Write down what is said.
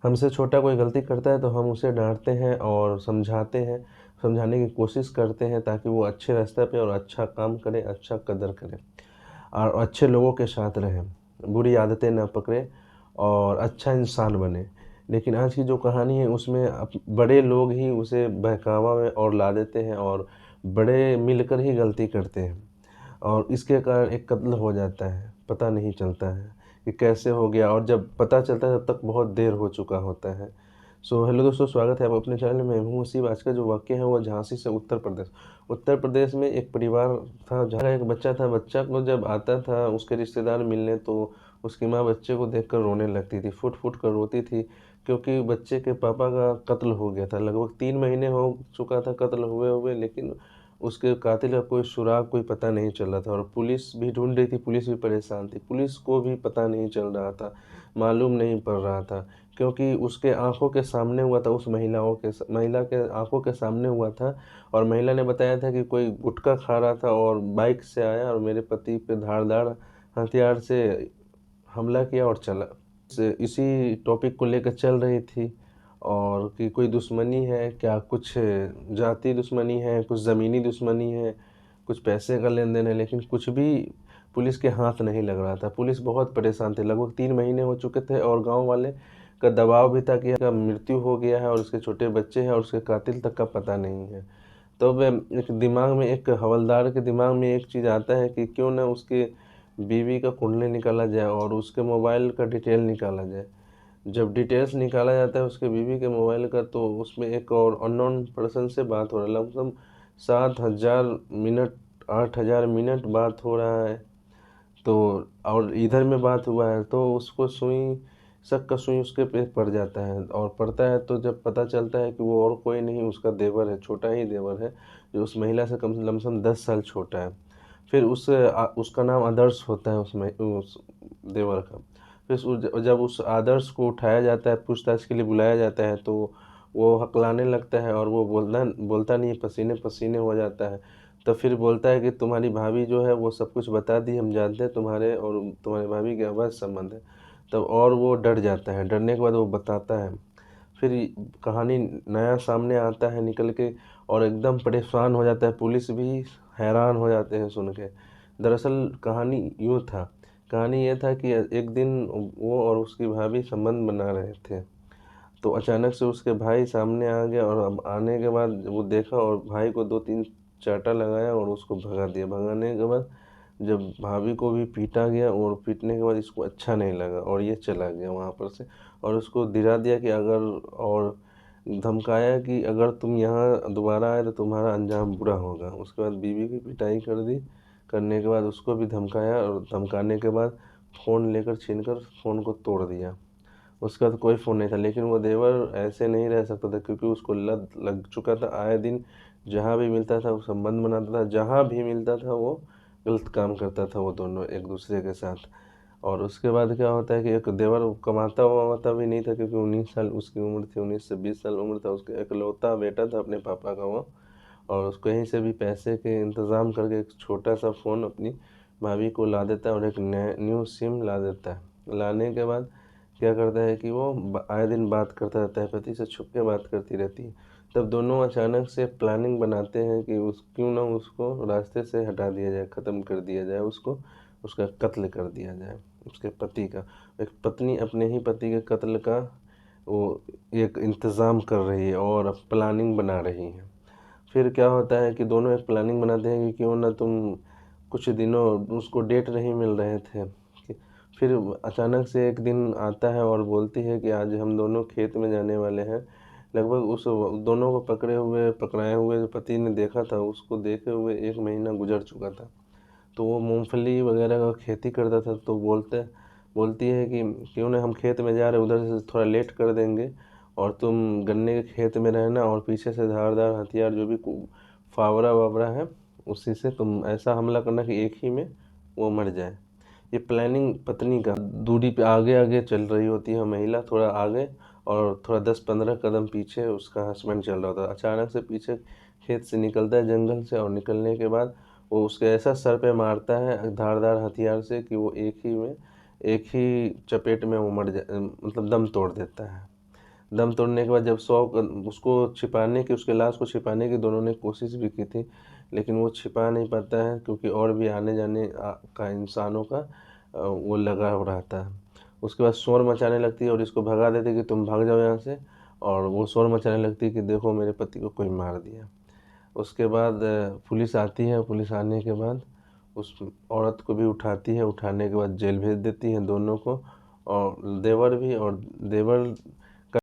हमसे छोटा कोई गलती करता है तो हम उसे डाँटते हैं और समझाते हैं, समझाने की कोशिश करते हैं ताकि वो अच्छे रास्ते पे और अच्छा काम करे, अच्छा कदर करे और अच्छे लोगों के साथ रहे, बुरी आदतें ना पकड़े और अच्छा इंसान बने। लेकिन आज की जो कहानी है उसमें बड़े लोग ही उसे बहकावा में और ला देते हैं और बड़े मिलकर ही गलती करते हैं और इसके कारण एक कत्ल हो जाता है, पता नहीं चलता है कि कैसे हो गया और जब पता चलता है तब तक बहुत देर हो चुका होता है। सो हेलो दोस्तों, स्वागत है आप अपने चैनल में। हूँ मुसीब। आज का जो वाक़या है वो झांसी से उत्तर प्रदेश। उत्तर प्रदेश में एक परिवार था जहाँ एक बच्चा था। बच्चा को जब आता था उसके रिश्तेदार मिलने तो उसकी माँ बच्चे को देखकर रोने लगती थी, फूट-फूट कर रोती थी क्योंकि बच्चे के पापा का कत्ल हो गया था। लगभग 3 महीने हो चुका था कत्ल हुए, लेकिन उसके कातिल का कोई सुराग, कोई पता नहीं चल रहा था और पुलिस भी ढूँढ रही थी, पुलिस भी परेशान थी। पुलिस को भी पता नहीं चल रहा था, मालूम नहीं पड़ रहा था क्योंकि उसके आँखों के सामने हुआ था, उस महिला के आँखों के सामने हुआ था और महिला ने बताया था कि कोई गुटखा खा रहा था और बाइक से आया और मेरे पति पे धारदार हथियार से हमला किया और चला। इसी टॉपिक को लेकर चल रही थी और कि कोई दुश्मनी है क्या, कुछ जाति दुश्मनी है, कुछ ज़मीनी दुश्मनी है, कुछ पैसे का लेन-देन है, लेकिन कुछ भी पुलिस के हाथ नहीं लग रहा था। पुलिस बहुत परेशान थी, लगभग 3 महीने हो चुके थे और गाँव वाले का दबाव भी था कि इसका मृत्यु हो गया है और उसके छोटे बच्चे हैं और उसके कातिल तक का पता नहीं है। तब एक दिमाग में, एक हवलदार के दिमाग में एक चीज़ आता है कि क्यों ना उसकी बीवी का कुंडली निकाला जाए और उसके मोबाइल का डिटेल निकाला जाए। जब डिटेल्स निकाला जाता है उसके बीवी के मोबाइल का तो उसमें एक और अननोन पर्सन से बात हो रहा है। लमसम 7,000 मिनट, 8,000 मिनट बात हो रहा है। तो और इधर में बात हुआ है तो उसको सुई, शक का सुई उसके पे पड़ जाता है और पड़ता है तो जब पता चलता है कि वो और कोई नहीं उसका देवर है, छोटा ही देवर है जो उस महिला से कम लमसम 10 साल छोटा है। फिर उसका नाम आदर्श होता है उस देवर का। फिर जब उस आदर्श को उठाया जाता है, पूछताछ के लिए बुलाया जाता है तो वो हकलाने लगता है और वो बोलना बोलता नहीं है, पसीने-पसीने हो जाता है। तो फिर बोलता है कि तुम्हारी भाभी जो है वो सब कुछ बता दी, हम जानते हैं तुम्हारे और तुम्हारी भाभी के अवैध संबंध है। तब और वो डर जाता है, डरने के बाद वो बताता है। फिर कहानी नया सामने आता है निकल के और एकदम परेशान हो जाता है, पुलिस भी हैरान हो जाते हैं सुन के। दरअसल कहानी यूँ था, कहानी ये था कि एक दिन वो और उसकी भाभी संबंध बना रहे थे। तो अचानक से उसके भाई सामने आ गया और अब आने के बाद वो देखा और भाई को 2-3 चाँटा लगाया और उसको भगा दिया। भगाने के बाद जब भाभी को भी पीटा गया और पीटने के बाद इसको अच्छा नहीं लगा और ये चला गया वहाँ पर से और उसको डरा दिया कि अगर, और धमकाया कि अगर तुम यहाँ दोबारा आए तो तुम्हारा अंजाम बुरा होगा। उसके बाद बीवी की पिटाई कर दी, करने के बाद उसको भी धमकाया और धमकाने के बाद फ़ोन लेकर छीनकर फ़ोन को तोड़ दिया। उसका तो कोई फ़ोन नहीं था, लेकिन वो देवर ऐसे नहीं रह सकता था क्योंकि उसको लत लग चुका था। आए दिन जहाँ भी मिलता था वो संबंध बनाता था, जहाँ भी मिलता था वो गलत काम करता था वो दोनों एक दूसरे के साथ। और उसके बाद क्या होता है कि एक देवर कमाता-वमाता भी नहीं था क्योंकि 19 साल उसकी उम्र थी, 19 से 20 साल उम्र था। उसका इकलौता बेटा था अपने पापा का वो, और उसको कहीं से भी पैसे के इंतज़ाम करके एक छोटा-सा फ़ोन अपनी भाभी को ला देता है और एक न्यू सिम ला देता है। लाने के बाद क्या करता है कि वो आए दिन बात करता रहता है, पति से छुप के बात करती रहती है। तब दोनों अचानक से प्लानिंग बनाते हैं कि उस क्यों ना उसको रास्ते से हटा दिया जाए, ख़त्म कर दिया जाए उसको, उसका कत्ल कर दिया जाए, उसके पति का। एक पत्नी अपने ही पति के कत्ल का वो एक इंतज़ाम कर रही है और प्लानिंग बना रही है। फिर क्या होता है कि दोनों एक प्लानिंग बनाते हैं कि क्यों ना तुम, कुछ दिनों उसको डेट नहीं मिल रहे थे कि फिर अचानक से एक दिन आता है और बोलती है कि आज हम दोनों खेत में जाने वाले हैं। लगभग उस दोनों को पकड़ाए हुए जो पति ने देखा था, उसको देखे हुए 1 महीना गुजर चुका था। तो वो मूँगफली वगैरह का खेती करता था तो बोलती है कि क्यों ना हम खेत में जा रहे हैं, उधर से थोड़ा लेट कर देंगे और तुम गन्ने के खेत में रहना और पीछे से धारदार हथियार जो भी फावड़ा-वावड़ा है उसी से तुम ऐसा हमला करना कि एक ही में वो मर जाए। ये प्लानिंग पत्नी का। दूरी पे आगे-आगे चल रही होती है महिला, थोड़ा आगे और थोड़ा 10-15 कदम पीछे उसका हस्बैंड चल रहा होता है। अचानक से पीछे खेत से निकलता है, जंगल से, और निकलने के बाद वो उसके ऐसा सर पे मारता है धारदार हथियार से कि वो एक ही चपेट में वो मतलब दम तोड़ देता है। दम तोड़ने के बाद जब उसको छिपाने की, उसके लाश को छिपाने की दोनों ने कोशिश भी की थी, लेकिन वो छिपा नहीं पाता है क्योंकि और भी आने जाने का इंसानों का वो लगा हो रहता है। उसके बाद शोर मचाने लगती है और इसको भगा देती है कि तुम भाग जाओ यहाँ से, और वो शोर मचाने लगती है कि देखो मेरे पति को कोई मार दिया। उसके बाद पुलिस आती है, पुलिस आने के बाद उस औरत को भी उठाती है, उठाने के बाद जेल भेज देती है दोनों को, और देवर भी, और देवर